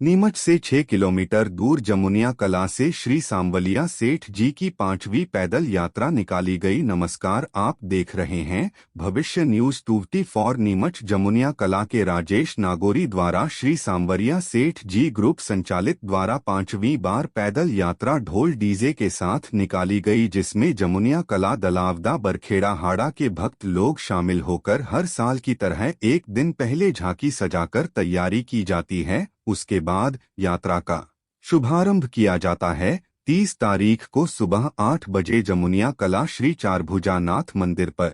नीमच से 6 किलोमीटर दूर जमुनिया कला से श्री सांवलिया सेठ जी की 5वीं पैदल यात्रा निकाली गई। नमस्कार, आप देख रहे हैं भविष्य न्यूज 24। नीमच जमुनिया कला के राजेश नागोरी द्वारा श्री सांवरिया सेठ जी ग्रुप संचालित द्वारा 5वीं बार पैदल यात्रा ढोल डीजे के साथ निकाली गई, जिसमें जमुनिया कला, दलावदा, बरखेड़ा, हाड़ा के भक्त लोग शामिल होकर हर साल की तरह एक दिन पहले झांकी सजाकर तैयारी की जाती है। उसके बाद यात्रा का शुभारंभ किया जाता है। 30 तारीख को सुबह 8 बजे जमुनिया कला श्री चारभुजानाथ मंदिर पर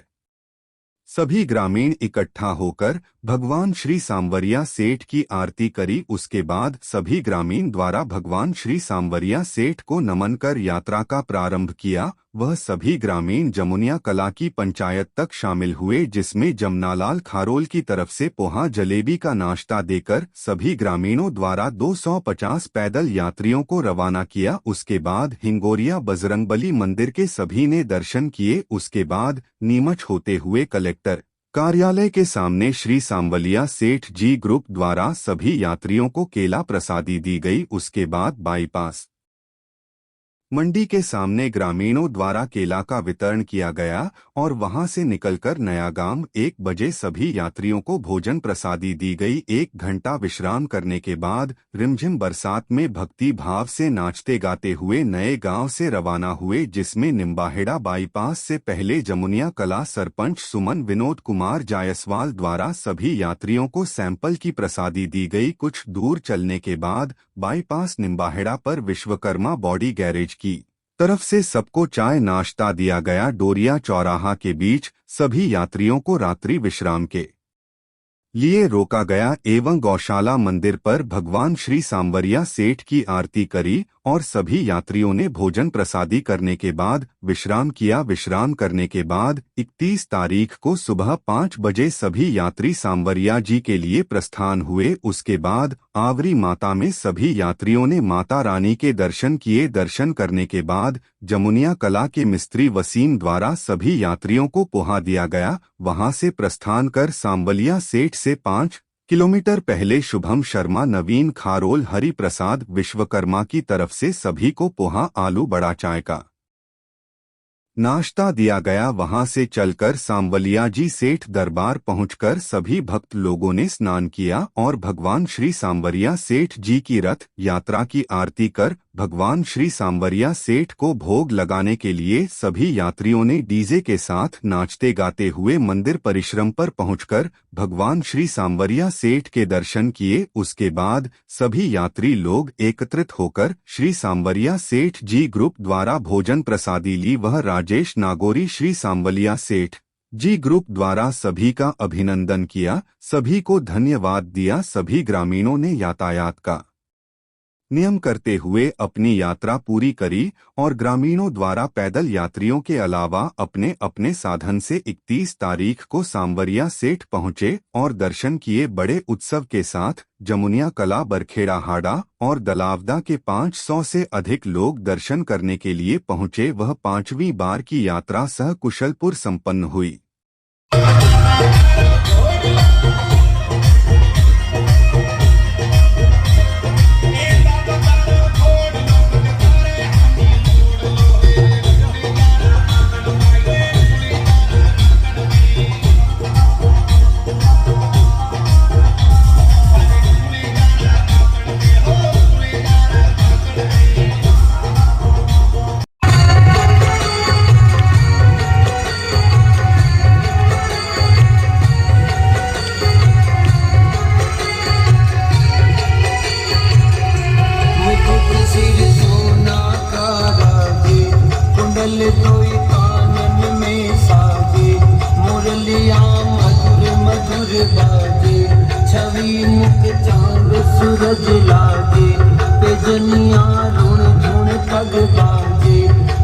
सभी ग्रामीण इकट्ठा होकर भगवान श्री सांवरिया सेठ की आरती करी। उसके बाद सभी ग्रामीण द्वारा भगवान श्री सांवरिया सेठ को नमन कर यात्रा का प्रारंभ किया। वह सभी ग्रामीण जमुनिया कला की पंचायत तक शामिल हुए, जिसमें जमनालाल खारोल की तरफ से पोहा जलेबी का नाश्ता देकर सभी ग्रामीणों द्वारा 250 पैदल यात्रियों को रवाना किया। उसके बाद हिंगोरिया बजरंगबली मंदिर के सभी ने दर्शन किए। उसके बाद नीमच होते हुए कलेक्टर कार्यालय के सामने श्री सांवलिया सेठ जी ग्रुप द्वारा सभी यात्रियों को केला प्रसादी दी गई। उसके बाद बाईपास मंडी के सामने ग्रामीणों द्वारा केला का वितरण किया गया और वहां से निकलकर नयागाम 1 बजे सभी यात्रियों को भोजन प्रसादी दी गई। 1 घंटा विश्राम करने के बाद रिमझिम बरसात में भक्ति भाव से नाचते गाते हुए नए गांव से रवाना हुए, जिसमें निम्बाहेड़ा बाईपास से पहले जमुनिया कला सरपंच सुमन विनोद कुमार जायसवाल द्वारा सभी यात्रियों को सैंपल की प्रसादी दी गई। कुछ दूर चलने के बाद बाईपास निम्बाहेड़ा पर विश्वकर्मा बॉडी गैरेज की तरफ से सबको चाय नाश्ता दिया गया। डोरिया चौराहा के बीच सभी यात्रियों को रात्रि विश्राम के लिए रोका गया एवं गौशाला मंदिर पर भगवान श्री सांवरिया सेठ की आरती करी और सभी यात्रियों ने भोजन प्रसादी करने के बाद विश्राम किया। विश्राम करने के बाद 31 तारीख को सुबह 5 बजे सभी यात्री सांवरिया जी के लिए प्रस्थान हुए। उसके बाद आवरी माता में सभी यात्रियों ने माता रानी के दर्शन किए। दर्शन करने के बाद जमुनिया कला के मिस्त्री वसीम द्वारा सभी यात्रियों को पोहा दिया गया। वहां से प्रस्थान कर सांवलिया सेठ से 5 किलोमीटर पहले शुभम शर्मा, नवीन खारोल, हरि प्रसाद विश्वकर्मा की तरफ से सभी को पोहा, आलू बड़ा चाय का नाश्ता दिया गया। वहां से चलकर सांवलिया जी सेठ दरबार पहुंचकर सभी भक्त लोगों ने स्नान किया और भगवान श्री सांवरिया सेठ जी की रथ यात्रा की आरती कर भगवान श्री सांवरिया सेठ को भोग लगाने के लिए सभी यात्रियों ने डीजे के साथ नाचते गाते हुए मंदिर परिश्रम पर पहुंचकर भगवान श्री सांवरिया सेठ के दर्शन किए। उसके बाद सभी यात्री लोग एकत्रित होकर श्री सांवरिया सेठ जी ग्रुप द्वारा भोजन प्रसादी ली। वह राजेश नागोरी श्री सांवलिया सेठ जी ग्रुप द्वारा सभी का अभिनंदन किया, सभी को धन्यवाद दिया। सभी ग्रामीणों ने यातायात का नियम करते हुए अपनी यात्रा पूरी करी और ग्रामीणों द्वारा पैदल यात्रियों के अलावा अपने अपने साधन से 31 तारीख को सांवरिया सेठ पहुंचे और दर्शन किए। बड़े उत्सव के साथ जमुनिया कला, बरखेड़ा, हाड़ा और दलावदा के 500 से अधिक लोग दर्शन करने के लिए पहुंचे। वह 5वीं बार की यात्रा सकुशलपुर संपन्न हुई। छवि मुख चांद सूरज लागे, बेजनिया रुण झुण पग बाजे,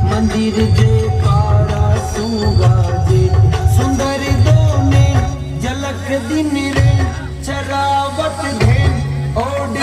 मंदिर जे कारा सुगाजे, सुंदर दोने झलक दिन रे चरावत धेन ओढ़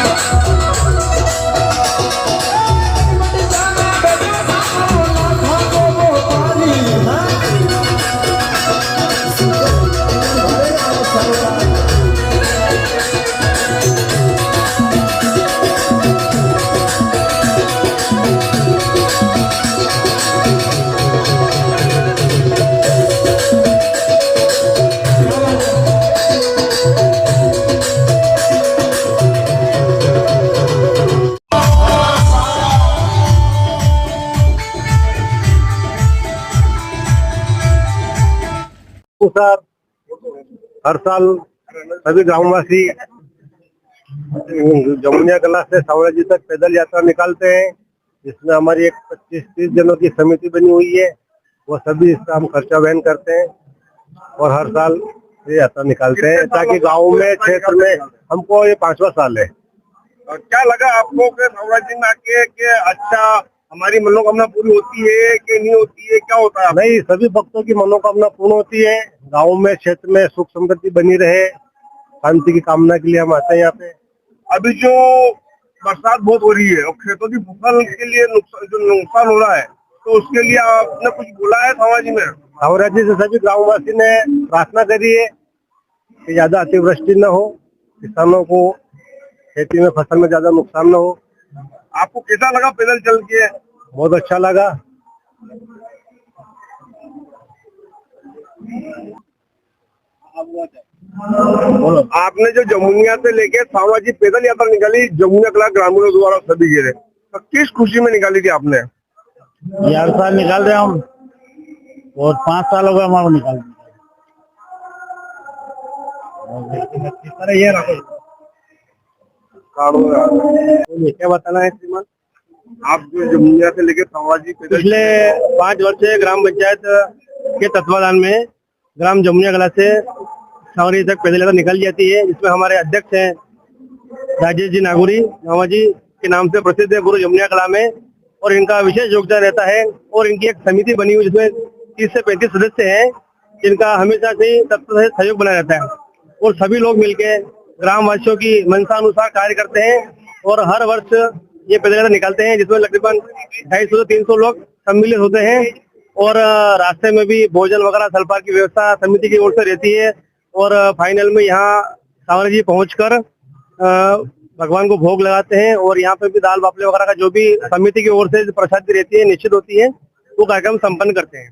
अनुसार हर साल सभी ग्रामवासी जमुनिया कला से सांवला जी तक पैदल यात्रा निकालते हैं, जिसमें हमारी एक 25-30 जनों की समिति बनी हुई है। वो सभी इसका हम खर्चा वहन करते हैं और हर साल ये यात्रा निकालते हैं, ताकि गाँव में, क्षेत्र में, हमको ये 5वां साल है। और क्या लगा आपको कि सांवला जी में आके कि अच्छा हमारी मनोकामना पूरी होती है कि नहीं होती है, क्या होता है? नहीं, सभी भक्तों की मनोकामना पूर्ण होती है। गाँव में, क्षेत्र में सुख समृद्धि बनी रहे, शांति की कामना के लिए हम आते हैं यहाँ पे। अभी जो बरसात बहुत हो रही है और खेतों की फसल के लिए नुकसान हो रहा है, तो उसके लिए आपने कुछ बोला है सांवला जी में? सांवला जी से सभी ग्रामवासी ने प्रार्थना करी है कि ज्यादा अतिवृष्टि न हो, किसानों को खेती में, फसल में ज्यादा नुकसान न हो। आपको कैसा लगा पैदल चल के? बहुत अच्छा लगा। आपने जो जमुनिया से लेके सांवला जी पैदल यात्रा निकाली जमुनिया कला ग्रामीणों द्वारा सभी गिरे, तो किस खुशी में निकाली थी आपने? ये हर साल निकाल रहे हम और 5 साल हो गए हमारे निकाल। क्या बताना है श्रीमान? आप जो जमुनिया से लेके सांवला जी पैदल पिछले 5 वर्ष से ग्राम पंचायत के तत्वाधान में ग्राम जमुनिया कला से सांवला जी तक पैदल यात्रा निकाली जाती है, जिसमें हमारे अध्यक्ष हैं राजेश जी नागुरी, मामा जी के नाम से प्रसिद्ध है पूरे जमुनिया कला में, और इनका विशेष योगदान रहता है। और इनकी एक समिति बनी हुई जिसमें 30 से 35 सदस्य हैं, जिनका हमेशा से तत्पर से सहयोग बना रहता है, और सभी लोग मिलकर ग्रामवासियों की मंशानुसार कार्य करते हैं और हर वर्ष ये पैदल यात्रा निकालते हैं, जिसमें तकरीबन 250 से 300 लोग सम्मिलित होते हैं। और रास्ते में भी भोजन वगैरह सल्फा की व्यवस्था समिति की ओर से रहती है, और फाइनल में यहाँ सांवला जी पहुंचकर भगवान को भोग लगाते हैं, और यहाँ पे भी दाल बाफले वगैरह का जो भी समिति की ओर से प्रसादी रहती है, निश्चित होती है, वो कार्यक्रम संपन्न करते हैं।